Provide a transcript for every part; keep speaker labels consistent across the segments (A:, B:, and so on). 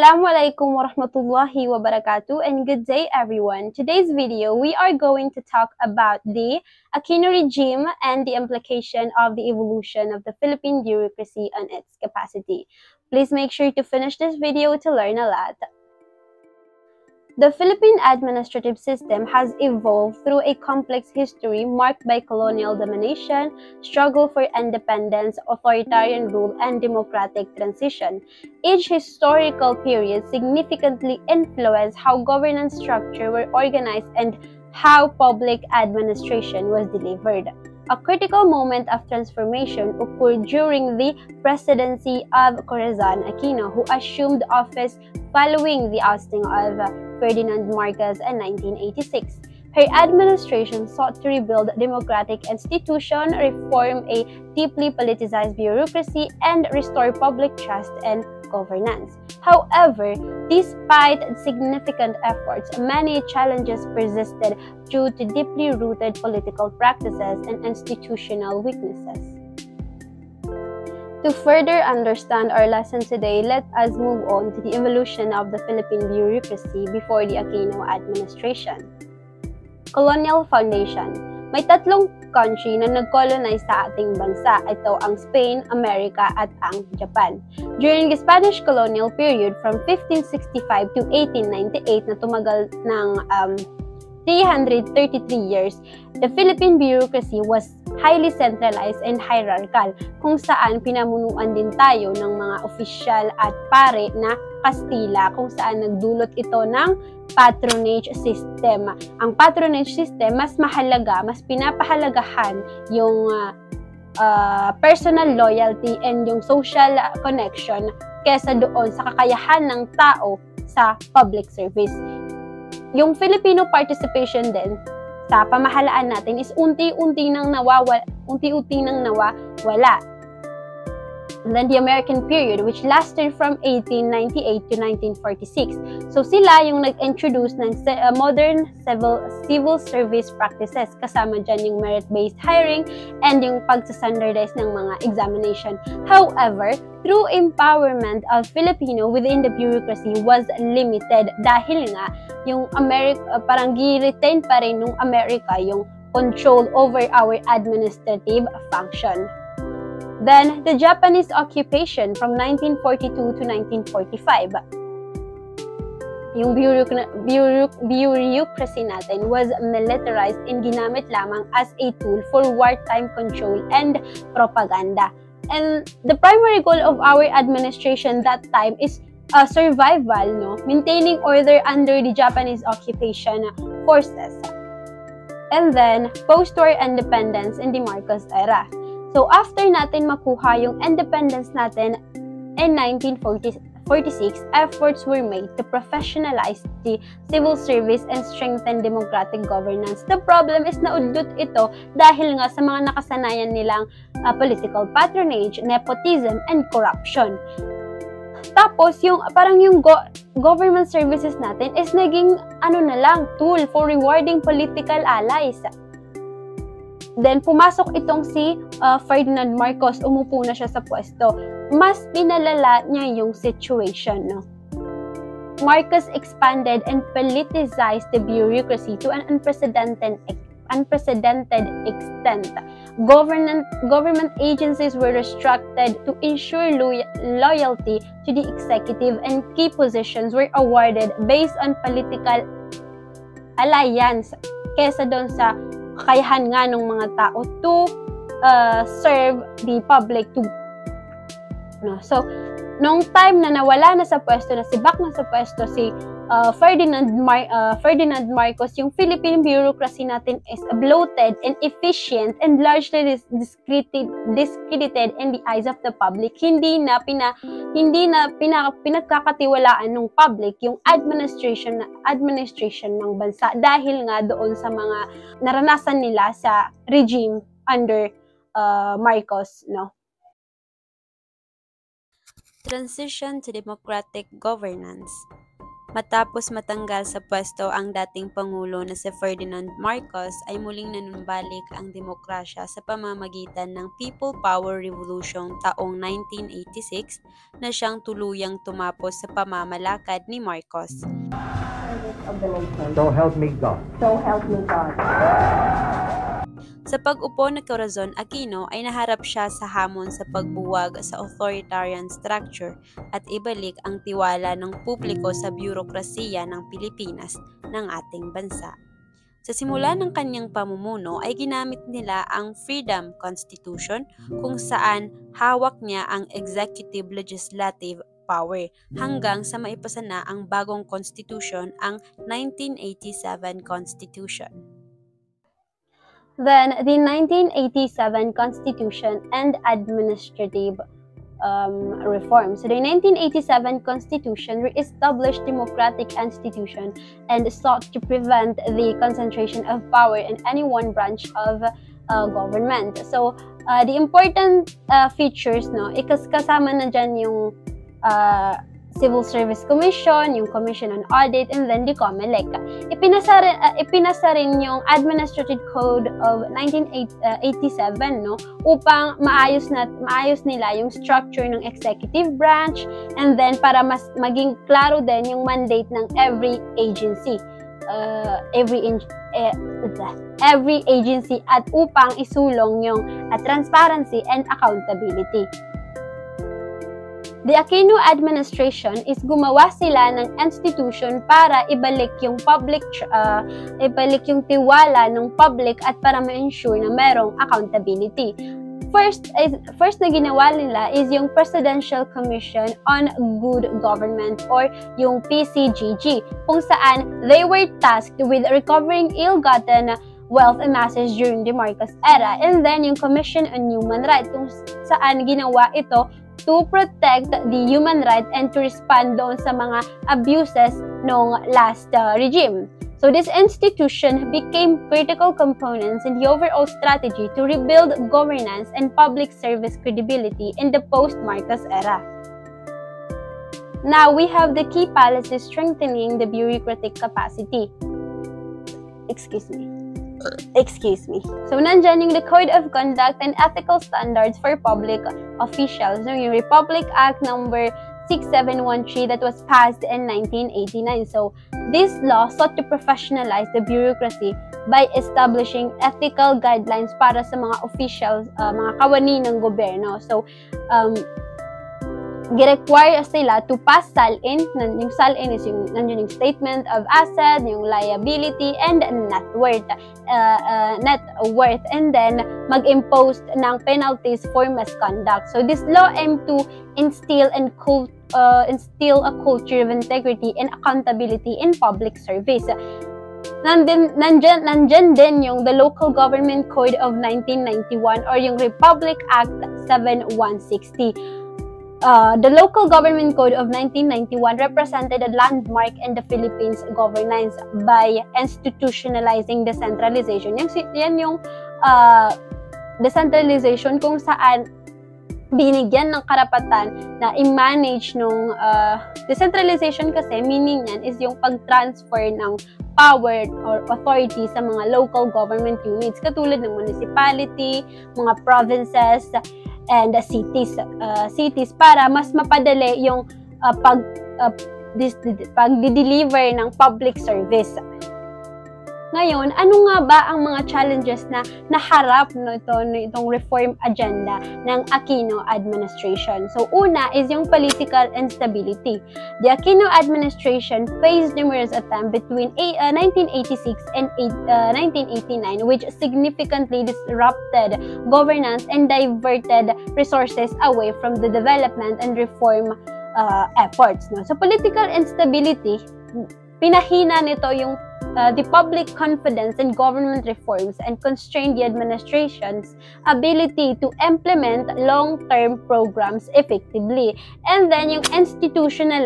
A: Assalamualaikum warahmatullahi wabarakatuh and good day everyone. Today's video we are going to talk about the Aquino regime and the implication of the evolution of the Philippine bureaucracy and its capacity. Please make sure to finish this video to learn a lot. The Philippine administrative system has evolved through a complex history marked by colonial domination, struggle for independence, authoritarian rule, and democratic transition. Each historical period significantly influenced how governance structure were organized and how public administration was delivered. A critical moment of transformation occurred during the presidency of Corazon Aquino, who assumed office following the ousting of Ferdinand Marcos in 1986. Her administration sought to rebuild democratic institutions, reform a deeply politicized bureaucracy, and restore public trust and governance. However, despite significant efforts, many challenges persisted due to deeply rooted political practices and institutional weaknesses. To further understand our lesson today, let us move on to the evolution of the Philippine bureaucracy before the Aquino administration. Colonial Foundation. May tatlong country na nag-colonize sa ating bansa. Ito ang Spain, Amerika, at ang Japan. During the Spanish colonial period from 1565 to 1898 na tumagal ng 333 years, the Philippine bureaucracy was highly centralized and hierarchical, kung saan pinamunuan din tayo ng mga opisyal at pare na Kastila, kung saan nagdulot ito ng patronage system. Ang patronage system, mas mahalaga, mas pinapahalagahan yung personal loyalty and yung social connection kesa doon sa kakayahan ng tao sa public service. Yung Filipino participation din sa pamahalaan natin is unti-unti nang nawawala. And then the American period, which lasted from 1898 to 1946. So sila yung nag-introduce ng modern civil service practices. Kasama dyan yung merit-based hiring and yung pagsastandardize ng mga examination. However, true empowerment of Filipino within the bureaucracy was limited dahil nga yung parang gi-retain pa rin ng Amerika yung control over our administrative function. Then, the Japanese occupation from 1942 to 1945. Yung bureaucracy natin was militarized and ginamit lamang as a tool for wartime control and propaganda. And the primary goal of our administration that time is survival, no? Maintaining order under the Japanese occupation forces. And then, post-war independence in the Marcos era. So, after natin makuha yung independence natin in 1946, efforts were made to professionalize the civil service and strengthen democratic governance. The problem is naudlot ito dahil nga sa mga nakasanayan nilang political patronage, nepotism, and corruption. Tapos, yung government services natin is naging tool for rewarding political allies. Then, pumasok itong si Ferdinand Marcos, umupo na siya sa pwesto. Mas pinalala niya yung situation, no? Marcos expanded and politicized the bureaucracy to an unprecedented extent. Government agencies were restricted to ensure loyalty to the executive, and key positions were awarded based on political alliance kesa doon sa kakayahan nga ng mga tao to serve the public to. No? So, nung time na nawala na sa pwesto, nasibak na sa pwesto si Ferdinand Marcos, yung Philippine bureaucracy natin is bloated, inefficient, and largely discredited in the eyes of the public. Hindi na pinagkakatiwalaan ng public yung administration ng bansa dahil nga doon sa mga naranasan nila sa regime under Marcos, no? Transition to democratic governance.
B: Matapos matanggal sa pwesto ang dating Pangulo na si Ferdinand Marcos ay muling nanumbalik ang demokrasya sa pamamagitan ng People Power Revolution taong 1986 na siyang tuluyang tumapos sa pamamalakad ni Marcos.
C: Of the nation.
D: So help me God.
C: So help me God.
B: Sa pag-upo ni Corazon Aquino ay naharap siya sa hamon sa pagbuwag sa authoritarian structure at ibalik ang tiwala ng publiko sa bureaukrasiya ng Pilipinas ng ating bansa. Sa simula ng kanyang pamumuno ay ginamit nila ang Freedom Constitution kung saan hawak niya ang executive legislative power hanggang sa maipasa na ang bagong constitution, ang 1987 Constitution.
A: Then, the 1987 Constitution and Administrative Reform. So, the 1987 Constitution re-established democratic institution and sought to prevent the concentration of power in any one branch of government. So, the important features, no, kasama na dyan yung Civil Service Commission, yung Commission on Audit, and then the COMELEC. Ipinasa rin yung Administrative Code of 1987, no, upang maayos nila yung structure ng executive branch, and then para mas maging klaro din yung mandate ng every agency. Every agency at upang isulong yung transparency and accountability. The Aquino administration is gumawa sila ng institution para ibalik yung tiwala ng public at para ma-ensure na merong accountability. First na ginawa nila is yung Presidential Commission on Good Government or yung PCGG, kung saan they were tasked with recovering ill-gotten wealth amasses during the Marcos era, and then yung Commission on Human Rights kung saan ginawa ito to protect the human right and to respond doon sa mga abuses nung last regime. So this institution became critical components in the overall strategy to rebuild governance and public service credibility in the post-Marcos era. Now we have the key policies strengthening the bureaucratic capacity. Excuse me. So, nandyan yung the Code of Conduct and Ethical Standards for Public Officials, yung Republic Act number 6713 that was passed in 1989. So, this law sought to professionalize the bureaucracy by establishing ethical guidelines para sa mga officials, mga kawani ng gobyerno. So, gi-require sila to pass SALIN. Yung SALIN is yung nandiyan yung statement of asset, yung liability, and net worth. And then mag-impose ng penalties for misconduct. So this law aimed to instill a culture of integrity and accountability in public service. Nandyan din yung the Local Government Code of 1991 or yung Republic Act 7160. The Local Government Code of 1991 represented a landmark in the Philippines governance by institutionalizing decentralization. Yan yung decentralization kung saan binigyan ng karapatan na i-manage nung decentralization kasi meaning yan is yung pag-transfer ng power or authority sa mga local government units katulad ng municipality, mga provinces, and cities para mas mapadali yung pag-deliver ng public service. Ngayon, ano nga ba ang mga challenges na naharap itong reform agenda ng Aquino administration? So, una is yung political instability. The Aquino administration faced numerous attempts between 1986 and 1989 which significantly disrupted governance and diverted resources away from the development and reform efforts. No? So, political instability, pinahina nito yung the public confidence in government reforms and constrained the administration's ability to implement long-term programs effectively. And then yung institutional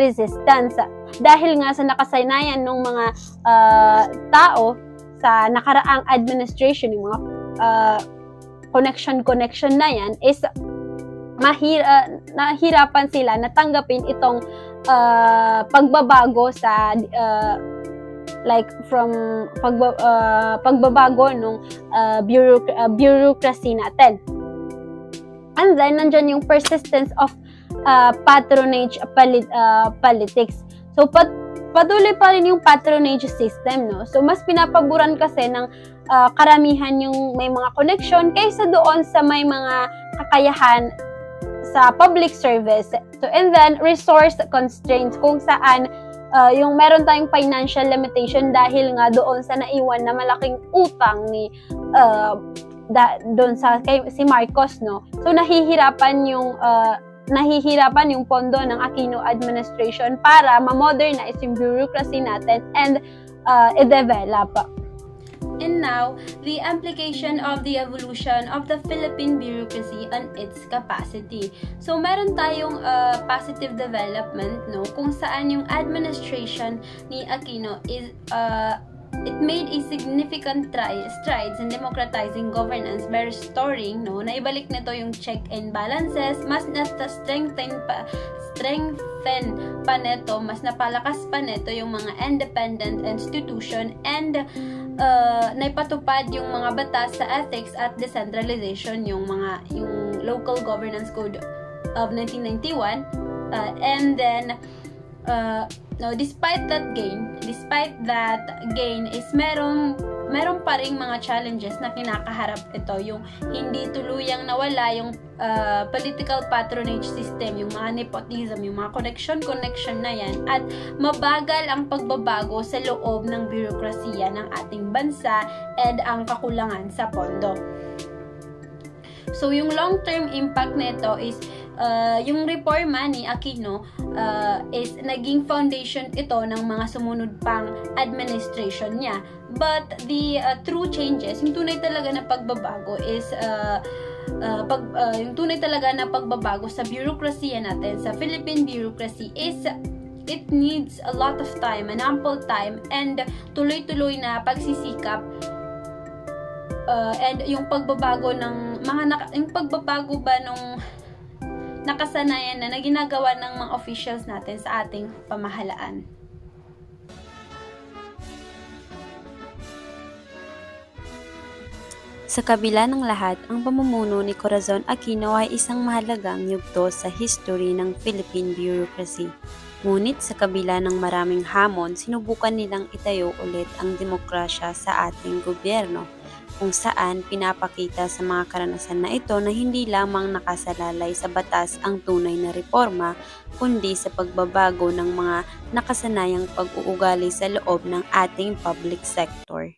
A: resistance. Dahil nga sa nakasanayan ng mga tao sa nakaraang administration, yung mga connection na yan is nahirapan sila na tanggapin itong pagbabago sa like from pagbabago ng bureaucracy natin. And then nandiyan yung persistence of patronage politics. So patuloy pa rin yung patronage system, no? So mas pinapaboran kasi ng karamihan yung may mga connection kaysa doon sa may mga kakayahan sa public service. So and then resource constraints, kung saan yung meron tayong financial limitation dahil nga doon sa naiwan na malaking utang ni doon sa si Marcos, no. So nahihirapan yung pondo ng Aquino administration para ma-modernize yung bureaucracy natin and i-develop. And now, the implication of the evolution of the Philippine bureaucracy and its capacity. So, meron tayong positive development, no, kung saan yung administration ni Aquino is it made a significant strides in democratizing governance by restoring, no, naibalik nito yung check and balances, mas strengthen pa neto, mas napalakas pa neto yung mga independent institution, and naipatupad yung mga batas sa ethics at decentralization, yung local governance code of 1991, and then no, despite that gain is meron pa ring mga challenges na kinakaharap ito, yung hindi tuluyang nawala yung political patronage system, yung mga nepotism, yung mga connection na yan, at mabagal ang pagbabago sa loob ng bureaukrasiya ng ating bansa and ang kakulangan sa pondo. So, yung long-term impact nito is yung reforma ni Aquino is naging foundation ito ng mga sumunod pang administration niya. But the true changes, yung tunay talaga na pagbabago is yung tunay talaga na pagbabago sa bureaucracy natin, sa Philippine bureaucracy, is it needs a lot of time, an ample time, and tuloy-tuloy na pagsisikap. And yung pagbabago ng yung pagbabago ba nung nakasanayan na ginagawa ng mga officials natin sa ating pamahalaan.
B: Sa kabila ng lahat, ang pamumuno ni Corazon Aquino ay isang mahalagang yugto sa history ng Philippine bureaucracy. Ngunit sa kabila ng maraming hamon, sinubukan nilang itayo ulit ang demokrasya sa ating gobyerno, kung saan pinapakita sa mga karanasan na ito na hindi lamang nakasalalay sa batas ang tunay na reforma, kundi sa pagbabago ng mga nakasanayang pag-uugali sa loob ng ating public sector.